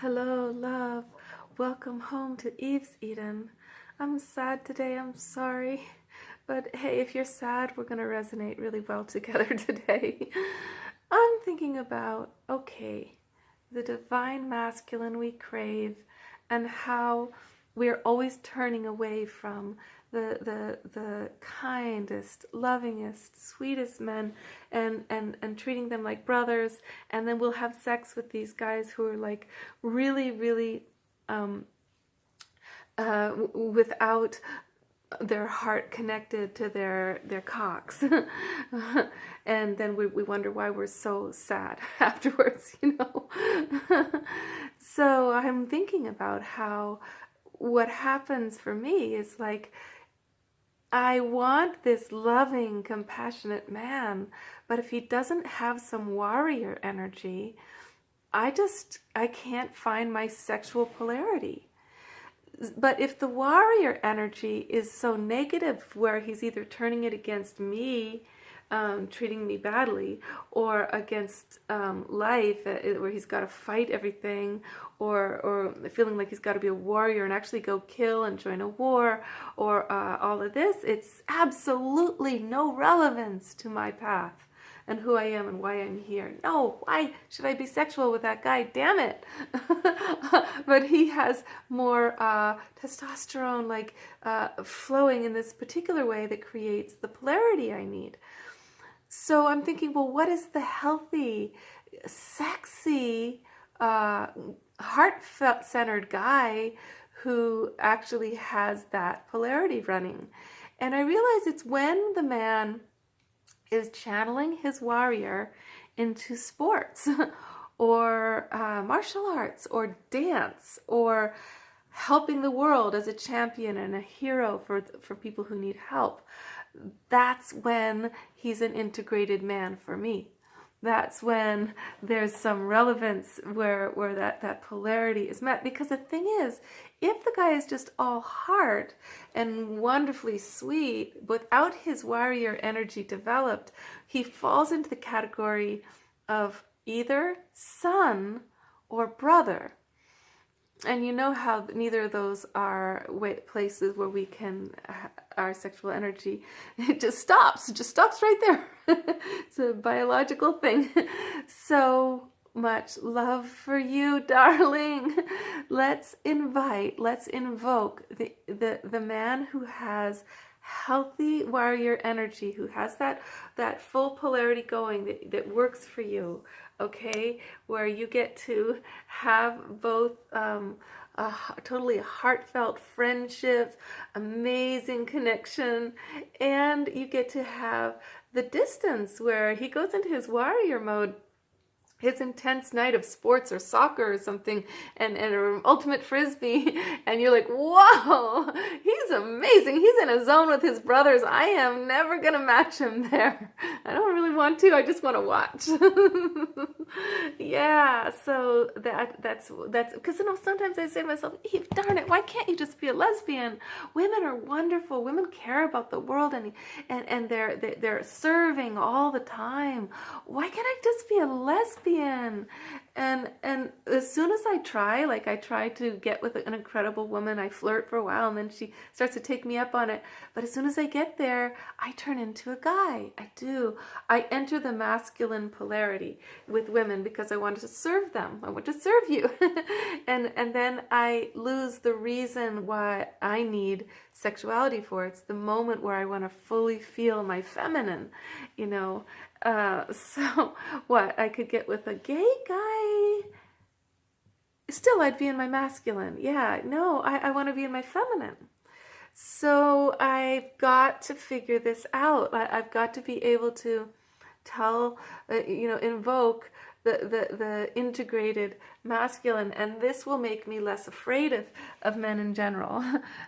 Hello, love. Welcome home to Eve's Eden. I'm sad today, I'm sorry. But hey, if you're sad, we're going to resonate really well together today. I'm thinking about, okay, the divine masculine we crave and how we're always turning away from the kindest, lovingest, sweetest men and treating them like brothers, and then we'll have sex with these guys who are like really, really without their heart connected to their cocks. And then we wonder why we're so sad afterwards. So I'm thinking about how what happens for me is like I want this loving, compassionate man, but if he doesn't have some warrior energy, I can't find my sexual polarity. But if the warrior energy is so negative, where he's either turning it against me, treating me badly, or against life, where he's got to fight everything, or feeling like he's got to be a warrior and actually go kill and join a war, or all of this, it's absolutely no relevance to my path and who I am and why I'm here. No, why should I be sexual with that guy? Damn it. But he has more testosterone flowing in this particular way that creates the polarity I need. So I'm thinking, well, what is the healthy, sexy, heart-centered guy who actually has that polarity running? And I realize it's when the man is channeling his warrior into sports or martial arts or dance or helping the world as a champion and a hero for people who need help. That's when he's an integrated man for me. That's when there's some relevance where that polarity is met. Because the thing is, if the guy is just all heart and wonderfully sweet, without his warrior energy developed, he falls into the category of either son or brother. And you know how neither of those are places where we can, our sexual energy, it just stops right there. It's a biological thing. So much love for you, darling. Let's invoke the man who has healthy warrior energy, who has that full polarity going that works for you. Okay, where you get to have both totally heartfelt friendships, amazing connection, and you get to have the distance where he goes into his warrior mode, his intense night of sports or soccer or something, and an ultimate frisbee, and you're like, whoa, he's amazing. He's in a zone with his brothers. I am never gonna match him there. I don't really want to. I just want to watch. Yeah, so that's because sometimes I say to myself, Eve, darn it, why can't you just be a lesbian? Women are wonderful. Women care about the world and they're serving all the time. Why can't I just be a lesbian? And as soon as I try to get with an incredible woman, I flirt for a while and then she starts to take me up on it. But as soon as I get there, I turn into a guy. I do. I enter the masculine polarity with women because I want to serve them. I want to serve you. and then I lose the reason why I need sexuality for. It's the moment where I want to fully feel my feminine, so what? I could get with a gay guy. Still, I'd be in my masculine. Yeah, no, I want to be in my feminine. So I've got to figure this out. I've got to be able to tell, invoke the integrated masculine, and this will make me less afraid of men in general.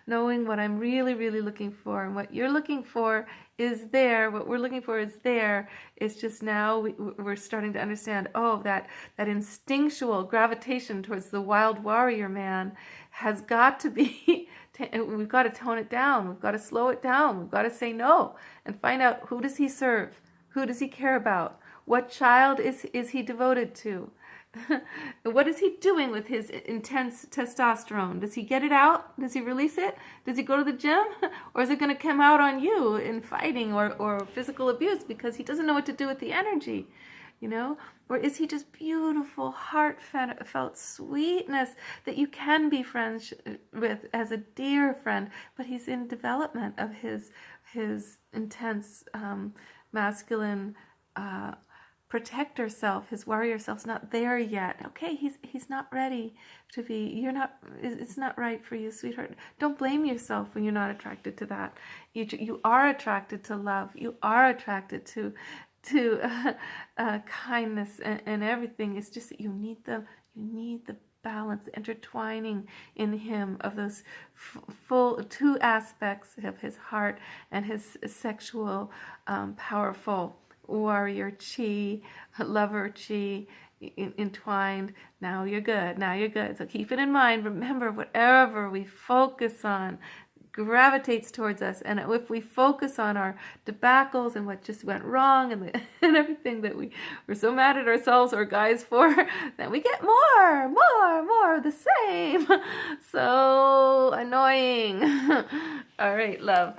Knowing what I'm really, really looking for, and what you're looking for is there, what we're looking for is there. It's just now we're starting to understand, that instinctual gravitation towards the wild warrior man has got to be, we've got to tone it down, we've got to slow it down, we've got to say no, and find out, who does he serve? Who does he care about? What child is he devoted to? What is he doing with his intense testosterone? Does he get it out? Does he release it? Does he go to the gym? Or is it going to come out on you in fighting or physical abuse because he doesn't know what to do with the energy? You know? Or is he just beautiful, heartfelt sweetness that you can be friends with as a dear friend, but he's in development of his intense masculine protector self, his warrior self's not there yet. Okay, he's not ready to be. It's not right for you, sweetheart. Don't blame yourself when you're not attracted to that. You are attracted to love. You are attracted to kindness and everything. It's just that you need the balance, the intertwining in him of those full two aspects of his heart and his sexual powerful warrior chi, lover chi entwined. Now you're good. So keep it in mind. Remember, whatever we focus on gravitates towards us, and if we focus on our debacles and what just went wrong and everything that we're so mad at ourselves or guys for, then we get more of the same. So annoying. All right, love,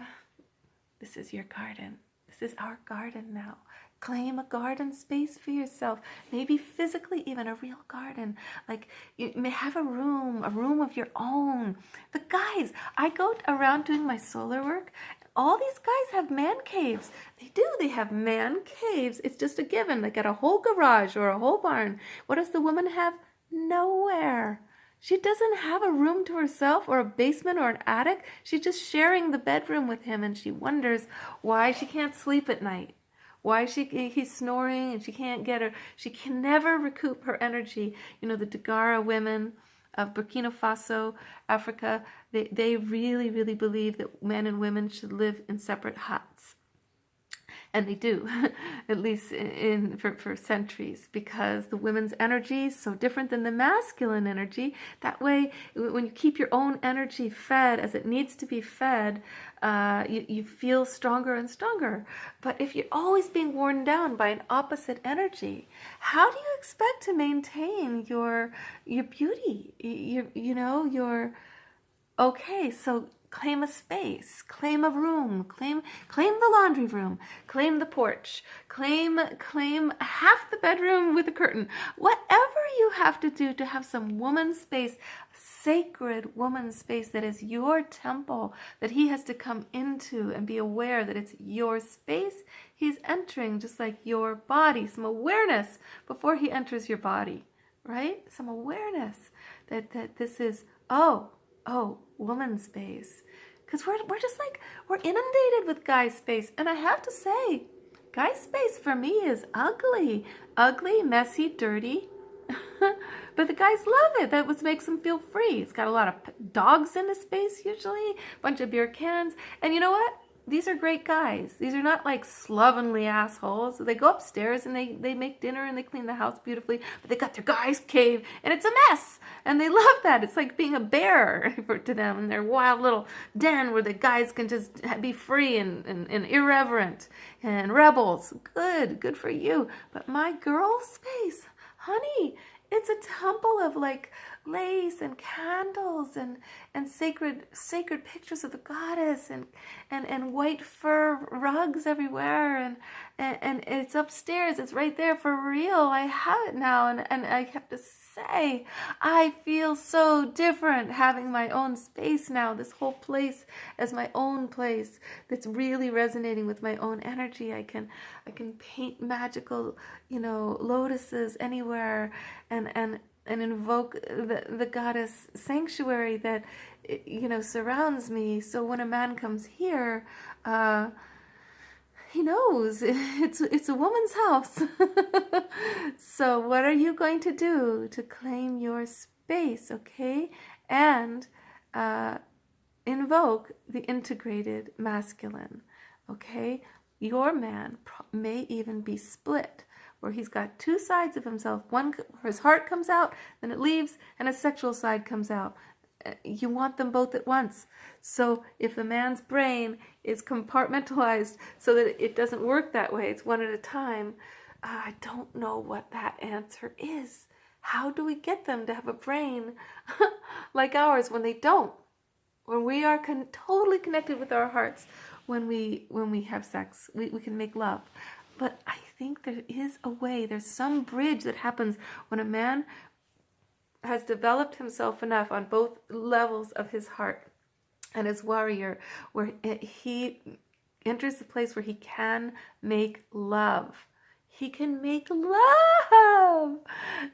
this is your garden. This is our garden now. Claim a garden space for yourself. Maybe physically, even a real garden. Like you may have a room of your own. The guys, I go around doing my solar work. All these guys have man caves. They do. They have man caves. It's just a given. They got a whole garage or a whole barn. What does the woman have? Nowhere. She doesn't have a room to herself or a basement or an attic. She's just sharing the bedroom with him, and she wonders why she can't sleep at night. Why he's snoring and she can't get her. She can never recoup her energy. You know, the Dagara women of Burkina Faso, Africa, they really, really believe that men and women should live in separate huts. And they do, at least for centuries, because the women's energy is so different than the masculine energy. That way, when you keep your own energy fed as it needs to be fed, you feel stronger and stronger. But if you're always being worn down by an opposite energy, how do you expect to maintain your beauty? Okay, so claim a space, claim a room, claim the laundry room, claim the porch, claim half the bedroom with a curtain. Whatever you have to do to have some woman space, sacred woman space that is your temple, that he has to come into and be aware that it's your space he's entering, just like your body, some awareness before he enters your body, right? Some awareness that this is, woman space. Because we're inundated with guy space. And I have to say, guy space for me is ugly, messy, dirty. But the guys love it. That what makes them feel free. It's got a lot of dogs in the space usually, a bunch of beer cans. And you know what? These are great guys. These are not like slovenly assholes. They go upstairs and they make dinner and they clean the house beautifully, but they got their guy's cave and it's a mess. And they love that. It's like being a bear to them in their wild little den where the guys can just be free and irreverent and rebels. Good for you. But my girl space, honey, it's a temple of like lace and candles and sacred pictures of the goddess and white fur rugs everywhere and it's upstairs. It's right there for real. I have it now and I have to say I feel so different having my own space now. This whole place as my own place that's really resonating with my own energy. I can paint magical, lotuses anywhere and invoke the goddess sanctuary that surrounds me. So when a man comes here, he knows it's a woman's house. So what are you going to do to claim your space, okay? And invoke the integrated masculine, okay? Your man may even be split, where he's got two sides of himself. One where his heart comes out, then it leaves, and a sexual side comes out. You want them both at once. So if the man's brain is compartmentalized so that it doesn't work that way, it's one at a time, I don't know what that answer is. How do we get them to have a brain like ours when they don't? When we are totally connected with our hearts, when we have sex, we can make love. But I think there is a way, there's some bridge that happens when a man has developed himself enough on both levels of his heart and his warrior, where he enters the place where he can make love. He can make love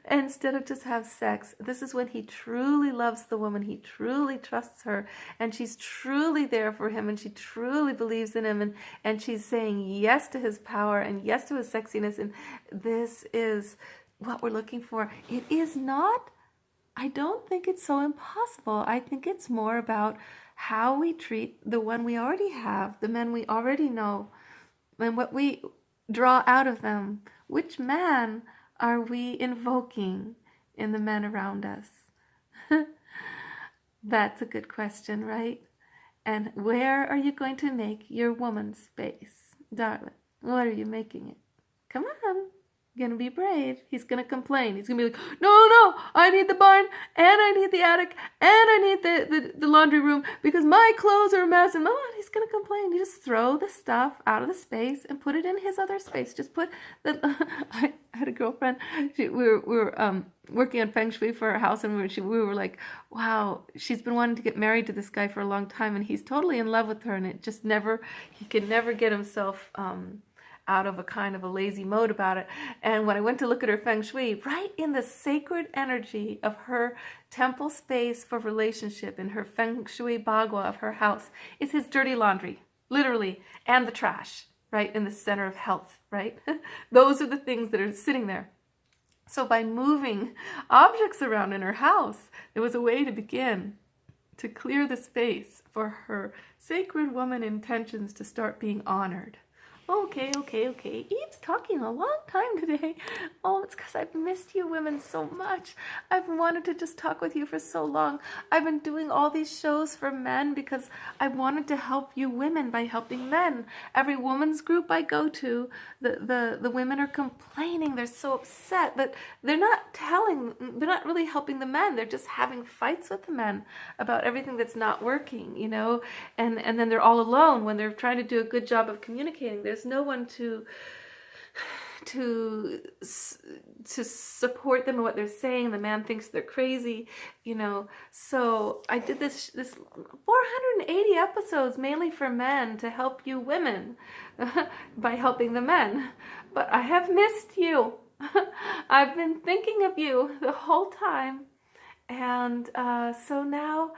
instead of just have sex. This is when he truly loves the woman. He truly trusts her, and she's truly there for him, and she truly believes in him, and she's saying yes to his power and yes to his sexiness. And this is what we're looking for. It is not, I don't think it's so impossible. I think it's more about how we treat the one we already have, the men we already know, and what we draw out of them. Which man are we invoking in the men around us? That's a good question, right? And where are you going to make your woman's space? Darling, what are you making it? Come on. Gonna be brave. He's gonna complain. He's gonna be like, no, I need the barn, and I need the attic, and I need the laundry room because my clothes are a mess. And he's gonna complain. You just throw the stuff out of the space and put it in his other space. Just put the. I had a girlfriend. We were working on feng shui for our house, and we were like, wow, she's been wanting to get married to this guy for a long time, and he's totally in love with her, and it just never. He can never get himself. Out of a kind of a lazy mode about it. And when I went to look at her feng shui, right in the sacred energy of her temple space for relationship, in her feng shui bagua of her house, is his dirty laundry, literally, and the trash, right in the center of health, right? Those are the things that are sitting there. So by moving objects around in her house, there was a way to begin to clear the space for her sacred woman intentions to start being honored. Okay. Eve's talking a long time today. Oh, it's because I've missed you women so much. I've wanted to just talk with you for so long. I've been doing all these shows for men because I wanted to help you women by helping men. Every woman's group I go to, the women are complaining. They're so upset that they're not really helping the men. They're just having fights with the men about everything that's not working, you know, and then they're all alone when they're trying to do a good job of communicating. There's no one to support them in what they're saying. The man thinks they're crazy, you know. So I did this 480 episodes mainly for men to help you women by helping the men. But I have missed you. I've been thinking of you the whole time. And so now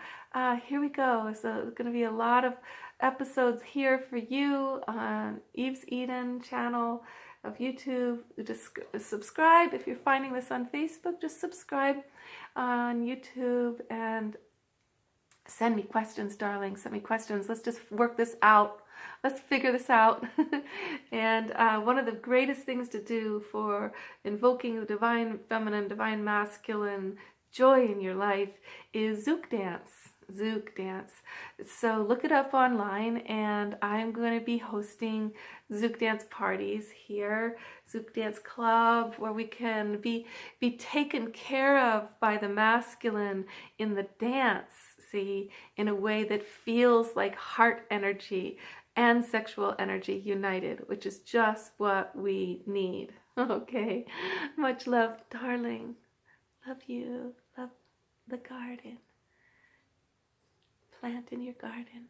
here we go. So there's going to be a lot of episodes here for you on Eve's Eden channel of YouTube. Just subscribe. If you're finding this on Facebook, just subscribe on YouTube and send me questions, darling. Send me questions. Let's just work this out. Let's figure this out. And one of the greatest things to do for invoking the divine feminine, divine masculine joy in your life is Zouk dance. Zouk dance. So look it up online, and I'm going to be hosting Zouk dance parties here, Zouk dance club, where we can be taken care of by the masculine in the dance, see, in a way that feels like heart energy and sexual energy united, which is just what we need. Okay, much love, darling. Love you. Love the garden. Plant in your garden.